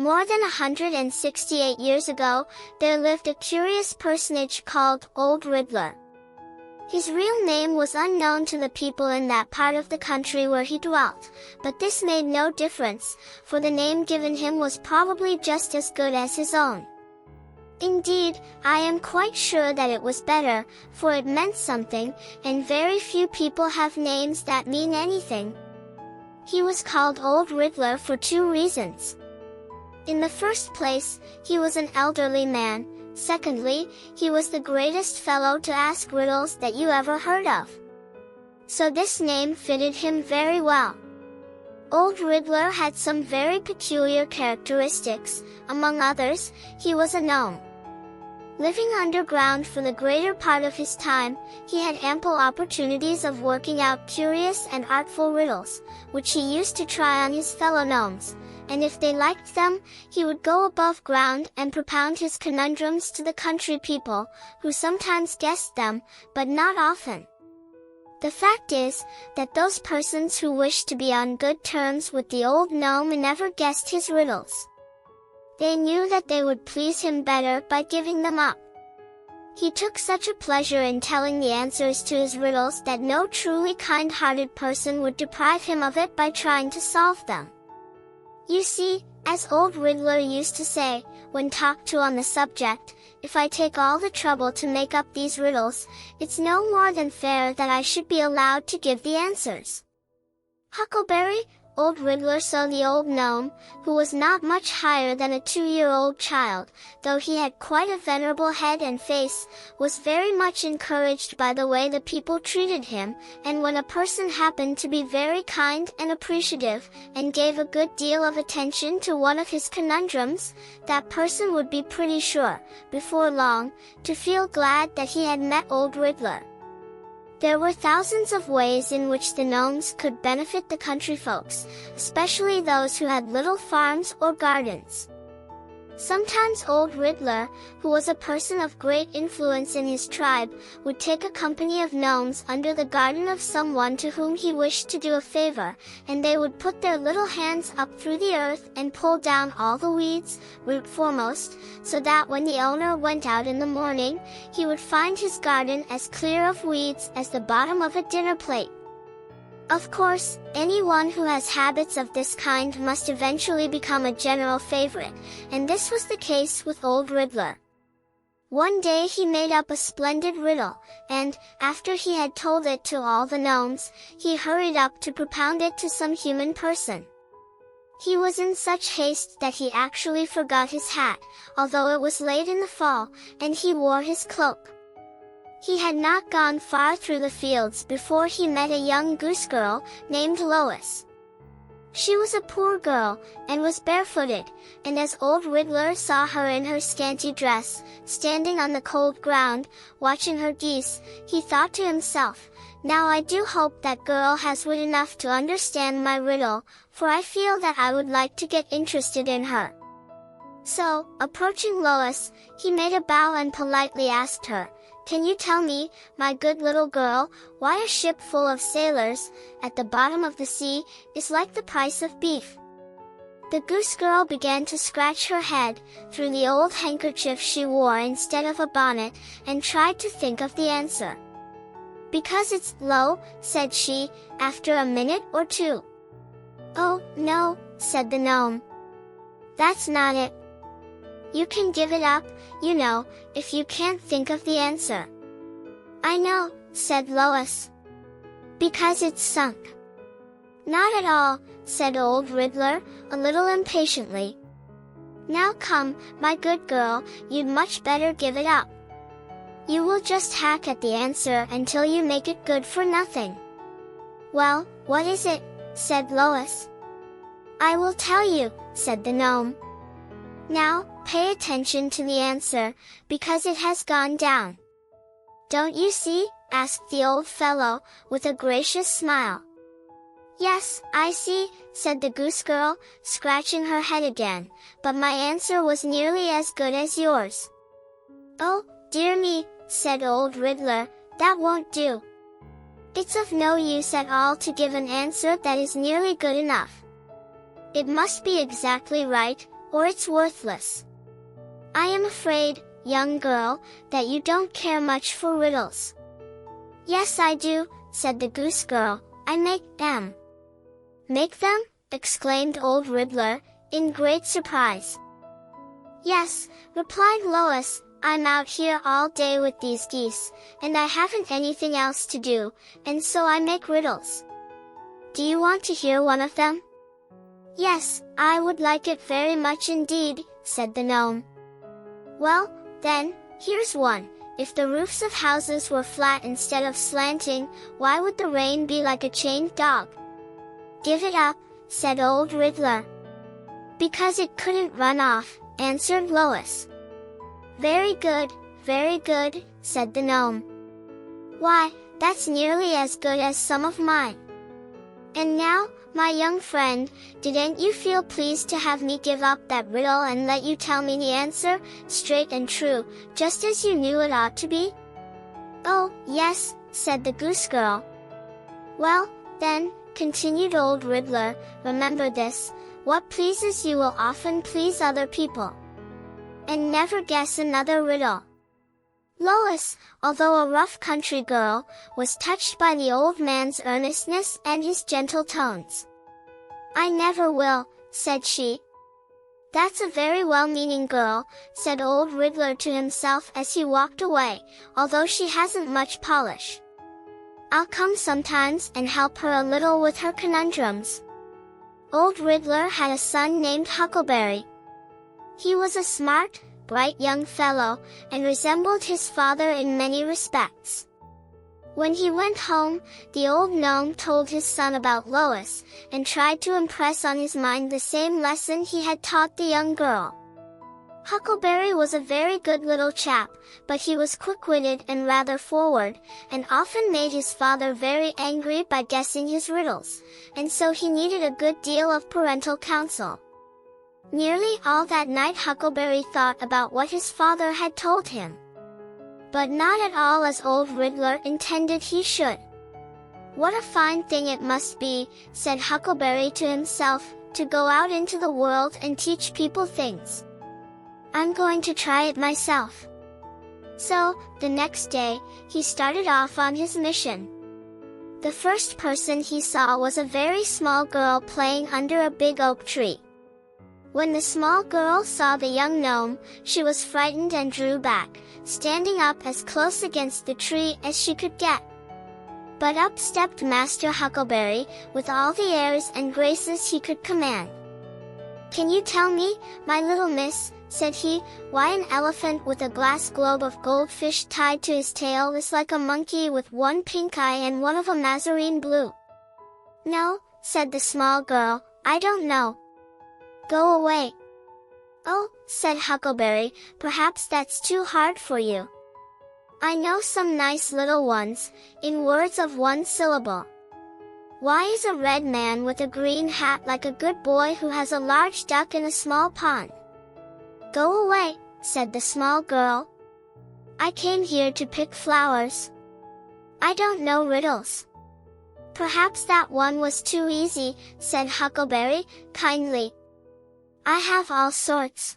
More than 168 years ago, there lived a curious personage called Old Riddler. His real name was unknown to the people in that part of the country where he dwelt, but this made no difference, for the name given him was probably just as good as his own. Indeed, I am quite sure that it was better, for it meant something, and very few people have names that mean anything. He was called Old Riddler for two reasons. In the first place, he was an elderly man. Secondly, he was the greatest fellow to ask riddles that you ever heard of. So this name fitted him very well. Old Riddler had some very peculiar characteristics. Among others, he was a gnome. Living underground for the greater part of his time, he had ample opportunities of working out curious and artful riddles, which he used to try on his fellow gnomes, and if they liked them, he would go above ground and propound his conundrums to the country people, who sometimes guessed them, but not often. The fact is, that those persons who wished to be on good terms with the old gnome never guessed his riddles. They knew that they would please him better by giving them up. He took such a pleasure in telling the answers to his riddles that no truly kind-hearted person would deprive him of it by trying to solve them. You see, as Old Riddler used to say, when talked to on the subject, if I take all the trouble to make up these riddles, it's no more than fair that I should be allowed to give the answers. Huckleberry, Old Riddler saw the old gnome, who was not much higher than a 2-year-old child, though he had quite a venerable head and face, was very much encouraged by the way the people treated him, and when a person happened to be very kind and appreciative, and gave a good deal of attention to one of his conundrums, that person would be pretty sure, before long, to feel glad that he had met Old Riddler. There were thousands of ways in which the gnomes could benefit the country folks, especially those who had little farms or gardens. Sometimes Old Riddler, who was a person of great influence in his tribe, would take a company of gnomes under the garden of someone to whom he wished to do a favor, and they would put their little hands up through the earth and pull down all the weeds, root foremost, so that when the owner went out in the morning, he would find his garden as clear of weeds as the bottom of a dinner plate. Of course, anyone who has habits of this kind must eventually become a general favorite, and this was the case with Old Riddler. One day he made up a splendid riddle, and, after he had told it to all the gnomes, he hurried up to propound it to some human person. He was in such haste that he actually forgot his hat, although it was late in the fall, and he wore his cloak. He had not gone far through the fields before he met a young goose girl, named Lois. She was a poor girl, and was barefooted, and as Old Riddler saw her in her scanty dress, standing on the cold ground, watching her geese, he thought to himself, "Now I do hope that girl has wit enough to understand my riddle, for I feel that I would like to get interested in her." So, approaching Lois, he made a bow and politely asked her, "Can you tell me, my good little girl, why a ship full of sailors, at the bottom of the sea, is like the price of beef?" The goose girl began to scratch her head, through the old handkerchief she wore instead of a bonnet, and tried to think of the answer. "Because it's low," said she, after a minute or two. "Oh, no," said the gnome. "That's not it. You can give it up, you know, if you can't think of the answer." "I know," said Lois. "Because it's sunk." "Not at all," said Old Riddler, a little impatiently. "Now come, my good girl, you'd much better give it up. You will just hack at the answer until you make it good for nothing." "Well, what is it?" said Lois. "I will tell you," said the gnome. "Now, pay attention to the answer, because it has gone down." "Don't you see?" asked the old fellow, with a gracious smile. "Yes, I see," said the goose girl, scratching her head again, "but my answer was nearly as good as yours." "Oh, dear me," said Old Riddler, "that won't do. It's of no use at all to give an answer that is nearly good enough. It must be exactly right, or it's worthless. I am afraid, young girl, that you don't care much for riddles. Yes, I do, said the goose girl. I make them. Make them? Exclaimed old Riddler, in great surprise. Yes, replied Lois, I'm out here all day with these geese, and I haven't anything else to do, and so I make riddles. Do you want to hear one of them? Yes, I would like it very much indeed, said the gnome. Well, then, here's one. If the roofs of houses were flat instead of slanting, why would the rain be like a chained dog? Give it up, said old Riddler. Because it couldn't run off, answered Lois. Very good, said the gnome. Why, that's nearly as good as some of mine. And now, my young friend, didn't you feel pleased to have me give up that riddle and let you tell me the answer, straight and true, just as you knew it ought to be? Oh, yes, said the goose girl. Well, then, continued old Riddler, remember this, what pleases you will often please other people. And never guess another riddle. Lois, although a rough country girl, was touched by the old man's earnestness and his gentle tones. I never will, said she. That's a very well-meaning girl, said old Riddler to himself as he walked away, although she hasn't much polish. I'll come sometimes and help her a little with her conundrums. Old Riddler had a son named Huckleberry. He was a smart, bright young fellow, and resembled his father in many respects. When he went home, the old gnome told his son about Lois, and tried to impress on his mind the same lesson he had taught the young girl. Huckleberry was a very good little chap, but he was quick-witted and rather forward, and often made his father very angry by guessing his riddles, and so he needed a good deal of parental counsel. Nearly all that night Huckleberry thought about what his father had told him. But not at all as old Riddler intended he should. What a fine thing it must be, said Huckleberry to himself, to go out into the world and teach people things. I'm going to try it myself. So, the next day, he started off on his mission. The first person he saw was a very small girl playing under a big oak tree. When the small girl saw the young gnome, she was frightened and drew back, standing up as close against the tree as she could get. But up stepped Master Huckleberry, with all the airs and graces he could command. Can you tell me, my little miss, said he, why an elephant with a glass globe of goldfish tied to his tail is like a monkey with one pink eye and one of a mazarine blue? No, said the small girl, I don't know. Go away. Oh, said Huckleberry, perhaps that's too hard for you. I know some nice little ones, in words of one syllable. Why is a red man with a green hat like a good boy who has a large duck in a small pond? Go away, said the small girl. I came here to pick flowers. I don't know riddles. Perhaps that one was too easy, said Huckleberry, kindly. I have all sorts.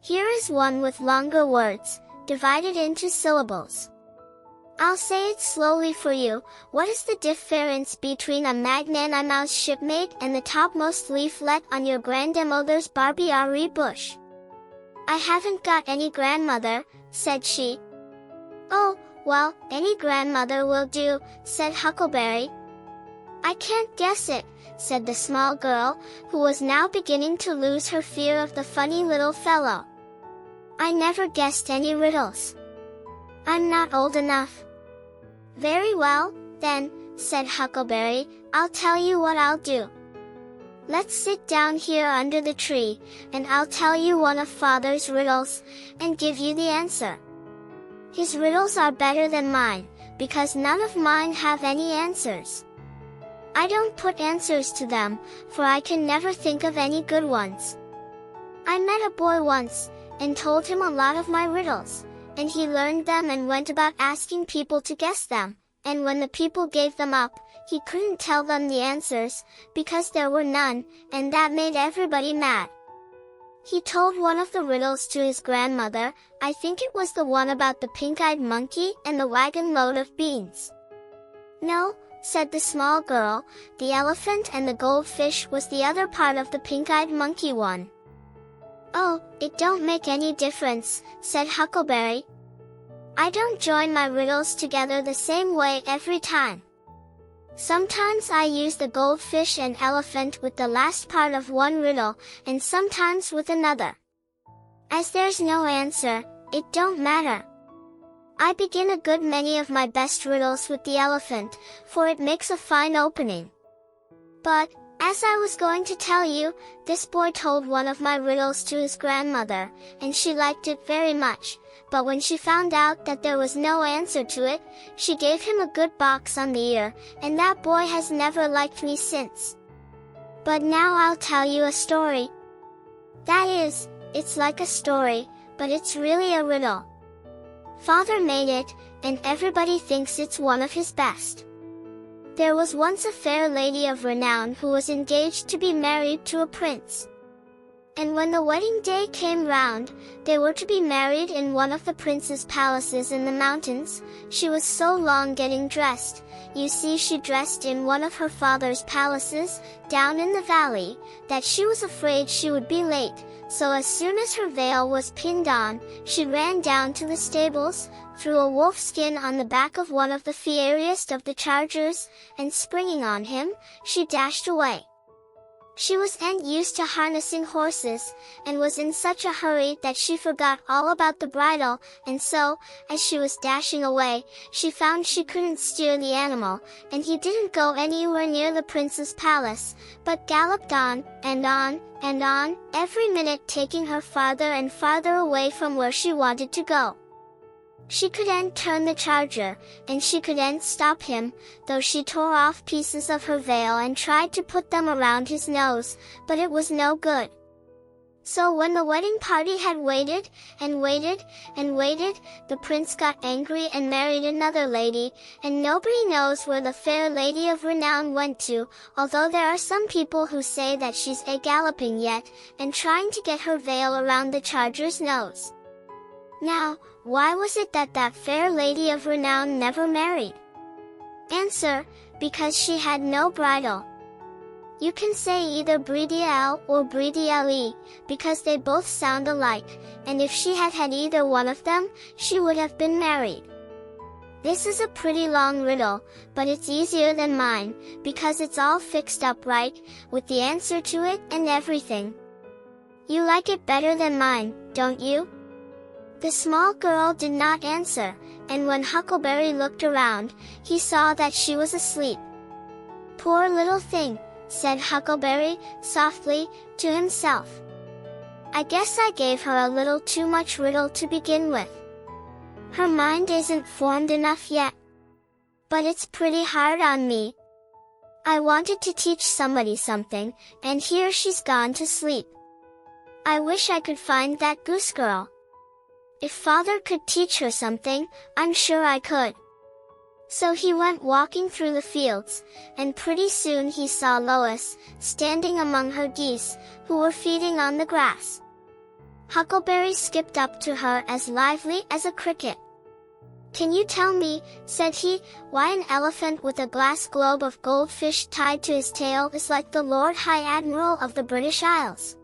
Here is one with longer words, divided into syllables. I'll say it slowly for you. What is the difference between a magnanimous shipmate and the topmost leaflet on your grandmother's barberry bush? I haven't got any grandmother, said she. Oh, well, any grandmother will do, said Huckleberry. I can't guess it, said the small girl, who was now beginning to lose her fear of the funny little fellow. I never guessed any riddles. I'm not old enough. Very well, then, said Huckleberry, I'll tell you what I'll do. Let's sit down here under the tree, and I'll tell you one of Father's riddles, and give you the answer. His riddles are better than mine, because none of mine have any answers. I don't put answers to them, for I can never think of any good ones. I met a boy once, and told him a lot of my riddles, and he learned them and went about asking people to guess them, and when the people gave them up, he couldn't tell them the answers, because there were none, and that made everybody mad. He told one of the riddles to his grandmother. I think it was the one about the pink-eyed monkey and the wagon load of beans. No, said the small girl, the elephant and the goldfish was the other part of the pink-eyed monkey one. Oh, it don't make any difference, said Huckleberry. I don't join my riddles together the same way every time. Sometimes I use the goldfish and elephant with the last part of one riddle, and sometimes with another. As there's no answer, it don't matter. I begin a good many of my best riddles with the elephant, for it makes a fine opening. But, as I was going to tell you, this boy told one of my riddles to his grandmother, and she liked it very much, but when she found out that there was no answer to it, she gave him a good box on the ear, and that boy has never liked me since. But now I'll tell you a story. That is, it's like a story, but it's really a riddle. Father made it, and everybody thinks it's one of his best. There was once a fair lady of renown who was engaged to be married to a prince. And when the wedding day came round, they were to be married in one of the prince's palaces in the mountains. She was so long getting dressed. You see, she dressed in one of her father's palaces, down in the valley, that she was afraid she would be late. So as soon as her veil was pinned on, she ran down to the stables, threw a wolf skin on the back of one of the fieriest of the chargers, and springing on him, she dashed away. She was used to harnessing horses, and was in such a hurry that she forgot all about the bridle, and so, as she was dashing away, she found she couldn't steer the animal, and he didn't go anywhere near the prince's palace, but galloped on, and on, and on, every minute taking her farther and farther away from where she wanted to go. She couldn't turn the charger, and she couldn't stop him, though she tore off pieces of her veil and tried to put them around his nose, but it was no good. So when the wedding party had waited, and waited, and waited, the prince got angry and married another lady, and nobody knows where the fair lady of renown went to, although there are some people who say that she's galloping yet, and trying to get her veil around the charger's nose. Now, why was it that that fair lady of renown never married? Answer, because she had no bridle. You can say either Bridiel or Bridiele, because they both sound alike, and if she had had either one of them, she would have been married. This is a pretty long riddle, but it's easier than mine, because it's all fixed up right, with the answer to it and everything. You like it better than mine, don't you? The small girl did not answer, and when Huckleberry looked around, he saw that she was asleep. Poor little thing, said Huckleberry, softly, to himself. I guess I gave her a little too much riddle to begin with. Her mind isn't formed enough yet. But it's pretty hard on me. I wanted to teach somebody something, and here she's gone to sleep. I wish I could find that goose girl. If Father could teach her something, I'm sure I could. So he went walking through the fields, and pretty soon he saw Lois, standing among her geese, who were feeding on the grass. Huckleberry skipped up to her as lively as a cricket. Can you tell me, said he, why an elephant with a glass globe of goldfish tied to his tail is like the Lord High Admiral of the British Isles?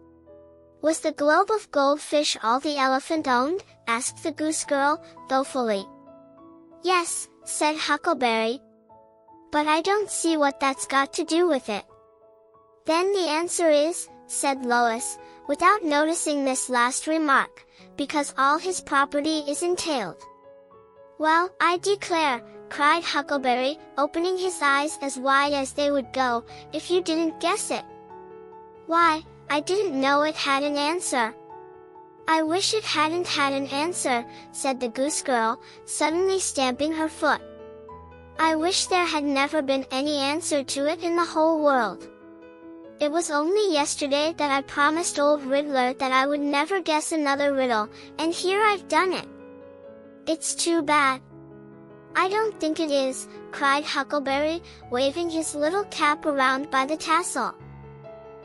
Was the globe of goldfish all the elephant owned? Asked the goose girl, dolefully. Yes, said Huckleberry. But I don't see what that's got to do with it. Then the answer is, said Lois, without noticing this last remark, because all his property is entailed. Well, I declare, cried Huckleberry, opening his eyes as wide as they would go, if you didn't guess it. Why, I didn't know it had an answer. I wish it hadn't had an answer, said the goose girl, suddenly stamping her foot. I wish there had never been any answer to it in the whole world. It was only yesterday that I promised old Riddler that I would never guess another riddle, and here I've done it. It's too bad. I don't think it is, cried Huckleberry, waving his little cap around by the tassel.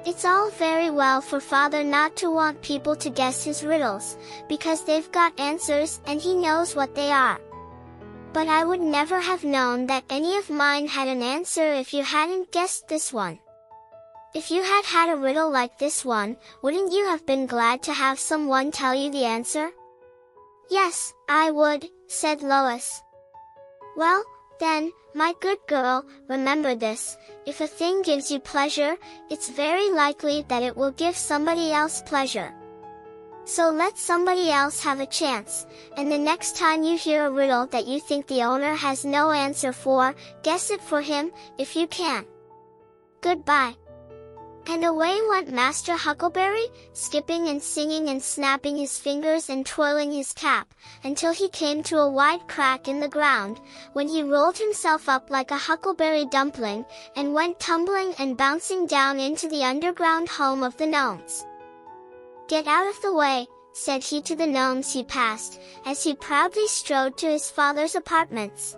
It's all very well for father not to want people to guess his riddles, because they've got answers and he knows what they are. But I would never have known that any of mine had an answer if you hadn't guessed this one. If you had had a riddle like this one, wouldn't you have been glad to have someone tell you the answer? Yes, I would, said Lois. Well, then, my good girl, remember this: if a thing gives you pleasure, it's very likely that it will give somebody else pleasure. So let somebody else have a chance, and the next time you hear a riddle that you think the owner has no answer for, guess it for him, if you can. Goodbye. And away went Master Huckleberry, skipping and singing and snapping his fingers and twirling his cap, until he came to a wide crack in the ground, when he rolled himself up like a huckleberry dumpling, and went tumbling and bouncing down into the underground home of the gnomes. "Get out of the way," said he to the gnomes he passed, as he proudly strode to his father's apartments.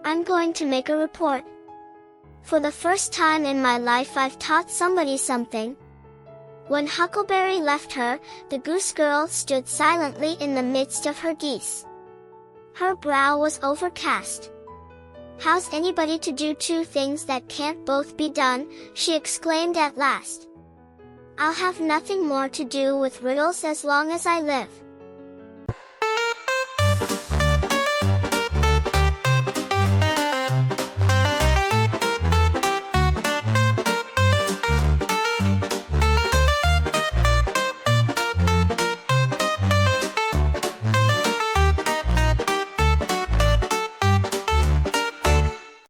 "I'm going to make a report. For the first time in my life I've taught somebody something." When Huckleberry left her, the goose girl stood silently in the midst of her geese. Her brow was overcast. "How's anybody to do two things that can't both be done?" she exclaimed at last. "I'll have nothing more to do with riddles as long as I live."